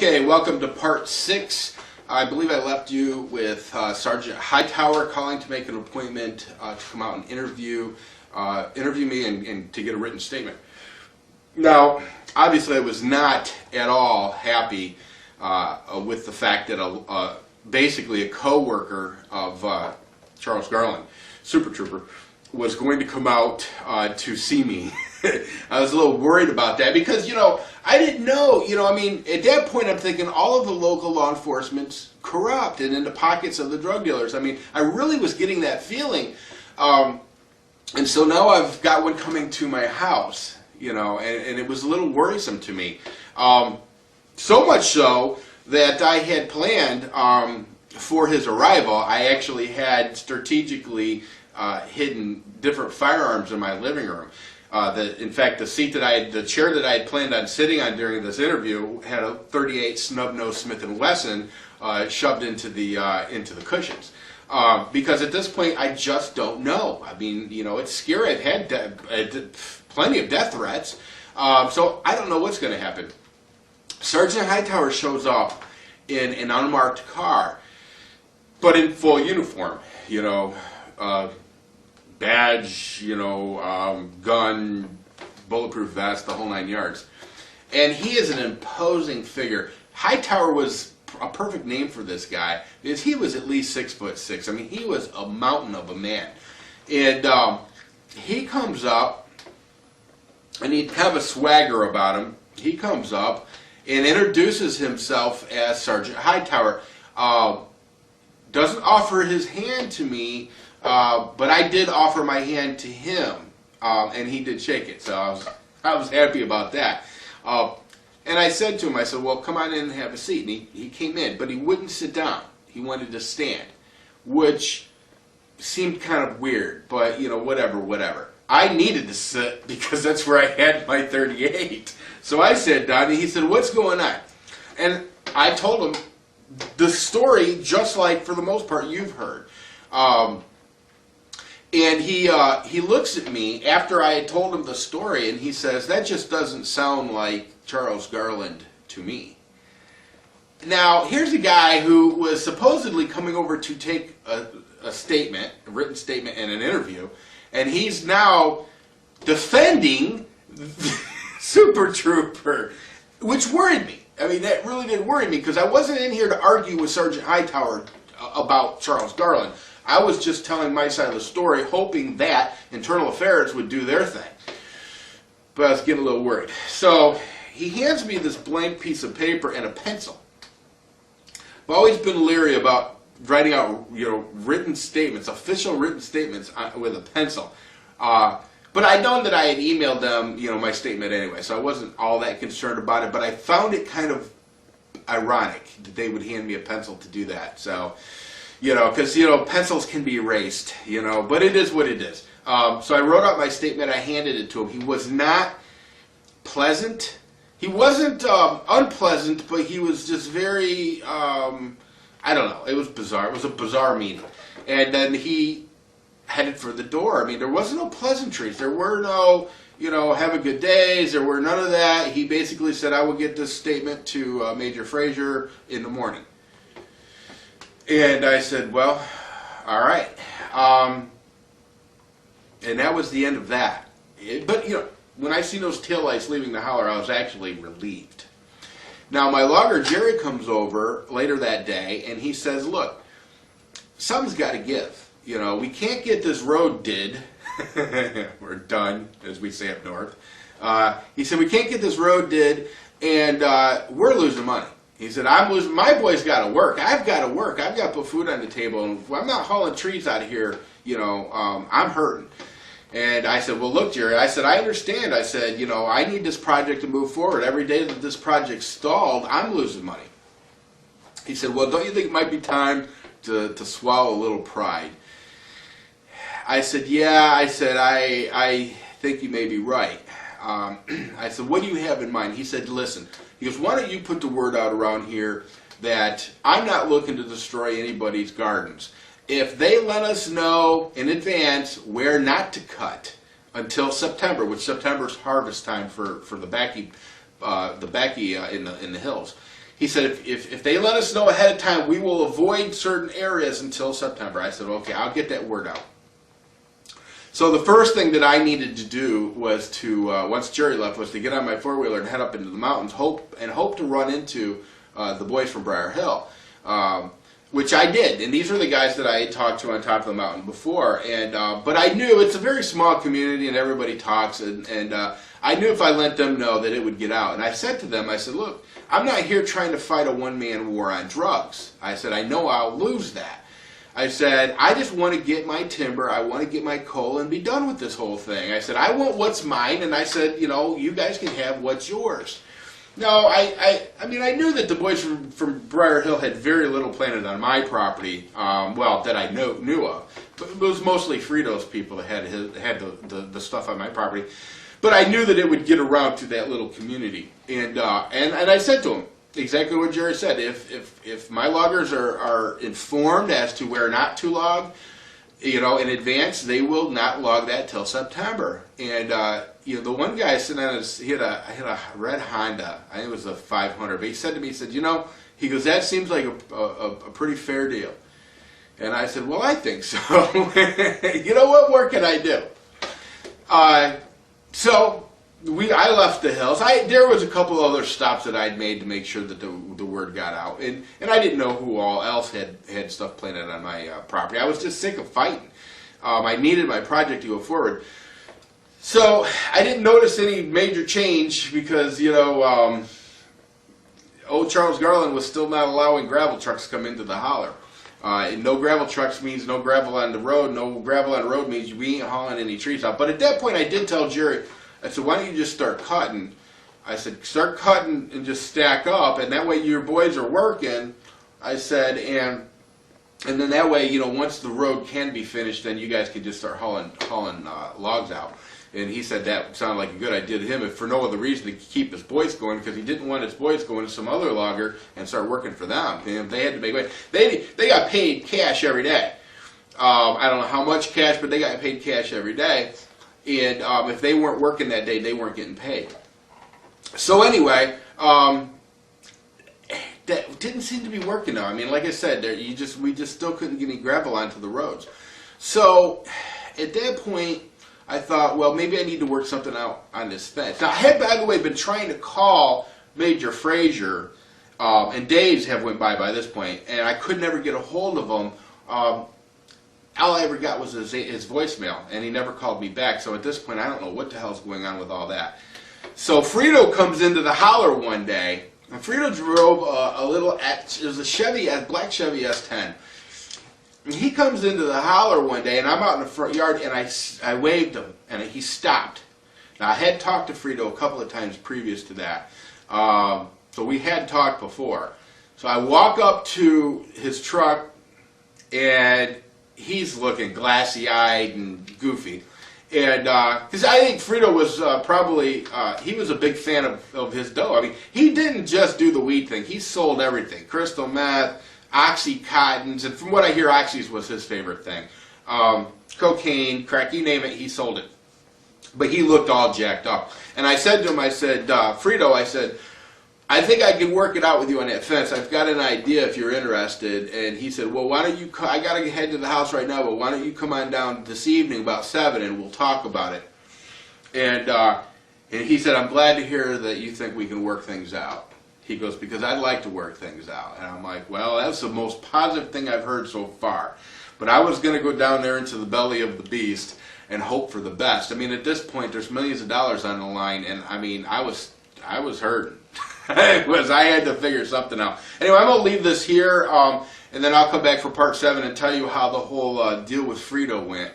Okay, welcome to part 6. I believe I left you with Sergeant Hightower calling to make an appointment to come out and interview me and to get a written statement. Now, obviously I was not at all happy with the fact that basically a co-worker of Charles Garland, Super Trooper, was going to come out to see me. I was a little worried about that because, I didn't know, I mean, at that point I'm thinking all of the local law enforcement's corrupt and in the pockets of the drug dealers. I mean, I really was getting that feeling. And so now I've got one coming to my house, and it was a little worrisome to me. So much so that I had planned for his arrival, I actually had strategically hidden different firearms in my living room. In fact, the chair that I had planned on sitting on during this interview had a .38 snub-nose Smith & Wesson shoved into the cushions. Because at this point, I just don't know. I mean, it's scary. I've had plenty of death threats, so I don't know what's going to happen. Sergeant Hightower shows up in an unmarked car, but in full uniform. Badge, gun, bulletproof vest, the whole 9 yards. And he is an imposing figure. Hightower was a perfect name for this guy because he was at least 6'6". I mean, he was a mountain of a man. And he comes up, and he'd have a swagger about him. He comes up and introduces himself as Sergeant Hightower. Doesn't offer his hand to me, but I did offer my hand to him, and he did shake it, so I was happy about that. And I said to him, I said, well, come on in and have a seat. And he came in, but he wouldn't sit down. He wanted to stand, which seemed kind of weird, but, whatever. I needed to sit because that's where I had my .38. So I sat down, and he said, what's going on? And I told him the story, just like, for the most part, you've heard. And he looks at me after I had told him the story, and he says, that just doesn't sound like Charles Garland to me. Now, here's a guy who was supposedly coming over to take a written statement, and an interview, and he's now defending Super Trooper, which worried me. I mean, that really did worry me, because I wasn't in here to argue with Sergeant Hightower about Charles Garland. I was just telling my side of the story, hoping that Internal Affairs would do their thing. But I was getting a little worried. So he hands me this blank piece of paper and a pencil. I've always been leery about writing out, written statements, official written statements with a pencil. But I'd known that I had emailed them, my statement anyway, so I wasn't all that concerned about it. But I found it kind of ironic that they would hand me a pencil to do that. So, because, pencils can be erased, but it is what it is. So I wrote out my statement, I handed it to him. He was not pleasant. He wasn't unpleasant, but he was just very, I don't know, it was bizarre. It was a bizarre meeting. And then he headed for the door. I mean, there wasn't no pleasantries. There were no, have a good days. There were none of that. He basically said, I will get this statement to Major Frazier in the morning. And I said, well, all right. And that was the end of that. But, when I seen those taillights leaving the holler, I was actually relieved. Now, my logger, Jerry, comes over later that day, and he says, look, something's got to give. We can't get this road did. We're done, as we say up north. He said, we can't get this road did, and we're losing money. He said, I'm losing, my boy's got to work. I've got to work. I've got to put food on the table, and if I'm not hauling trees out of here, I'm hurting. And I said, well, look, Jerry, I said, I understand. I said, I need this project to move forward. Every day that this project's stalled, I'm losing money. He said, well, don't you think it might be time to swallow a little pride? I said, yeah. I said, I think you may be right. I said, what do you have in mind? He said, listen. He goes, why don't you put the word out around here that I'm not looking to destroy anybody's gardens. If they let us know in advance where not to cut until September, which September is harvest time for the Baccy in the hills. he said, if they let us know ahead of time, we will avoid certain areas until September. I said, okay, I'll get that word out. So the first thing that I needed to do was to, once Jerry left, was to get on my four-wheeler and head up into the mountains, hope to run into the boys from Briar Hill, which I did. And these are the guys that I had talked to on top of the mountain before. And but I knew it's a very small community and everybody talks, and I knew if I let them know that it would get out. And I said to them, I said, look, I'm not here trying to fight a one-man war on drugs. I said, I know I'll lose that. I said, I just want to get my timber, I want to get my coal and be done with this whole thing. I said, I want what's mine, and I said, you know, you guys can have what's yours. No, I mean, I knew that the boys from Briar Hill had very little planted on my property, well, that I knew of. But it was mostly Frito's people that had the stuff on my property. But I knew that it would get around to that little community. And I said to him, exactly what Jerry said. If my loggers are informed as to where not to log, you know, in advance, they will not log that till September. And you know, the one guy sitting on he had a red Honda. I think it was a 500. But he said to me, he said, you know, he goes, that seems like a pretty fair deal. And I said, well, I think so. You know, what more can I do? So I left the hills. There was a couple other stops that I'd made to make sure that the word got out, and I didn't know who all else had stuff planted on my property. I was just sick of fighting. I needed my project to go forward, so I didn't notice any major change because, you know, old Charles Garland was still not allowing gravel trucks to come into the holler. And no gravel trucks means no gravel on the road. No gravel on the road means we ain't hauling any trees out. But at that point, I did tell Jerry, I said, why don't you just start cutting? I said, start cutting and just stack up, and that way your boys are working. I said, and then that way, you know, once the road can be finished, then you guys can just start hauling logs out. And he said that sounded like a good idea to him, if for no other reason to keep his boys going, because he didn't want his boys going to some other logger and start working for them. And they had to make money. They got paid cash every day. I don't know how much cash, but they got paid cash every day. And if they weren't working that day, they weren't getting paid. So anyway, that didn't seem to be working though. I mean, like I said, we just still couldn't get any gravel onto the roads. So at that point, I thought, well, maybe I need to work something out on this fence. Now, I had, by the way, been trying to call Major Frazier, and Dave's have went by this point, and I could never get a hold of him. All I ever got was his voicemail, and he never called me back. So at this point, I don't know what the hell's going on with all that. So Frito comes into the holler one day, and Frito drove it was a black Chevy S10. And he comes into the holler one day, and I'm out in the front yard, and I waved him, and he stopped. Now, I had talked to Frito a couple of times previous to that, so we had talked before. So I walk up to his truck, and he's looking glassy-eyed and goofy. And because I think Frito was probably, he was a big fan of his dough. I mean, he didn't just do the weed thing. He sold everything. Crystal meth, Oxycontins, and from what I hear, Oxys was his favorite thing. Cocaine, crack, you name it, he sold it. But he looked all jacked up. And I said to him, I said, Frito, I said, I think I can work it out with you on that fence. I've got an idea if you're interested. And he said, well, why don't you, I got to head to the house right now, but why don't you come on down this evening about 7 and we'll talk about it. And he said, I'm glad to hear that you think we can work things out. He goes, because I'd like to work things out. And I'm like, well, that's the most positive thing I've heard so far. But I was going to go down there into the belly of the beast and hope for the best. I mean, at this point, there's millions of dollars on the line, and I mean, I was hurting. I had to figure something out. Anyway, I'm going to leave this here, and then I'll come back for part 7 and tell you how the whole deal with Frito went.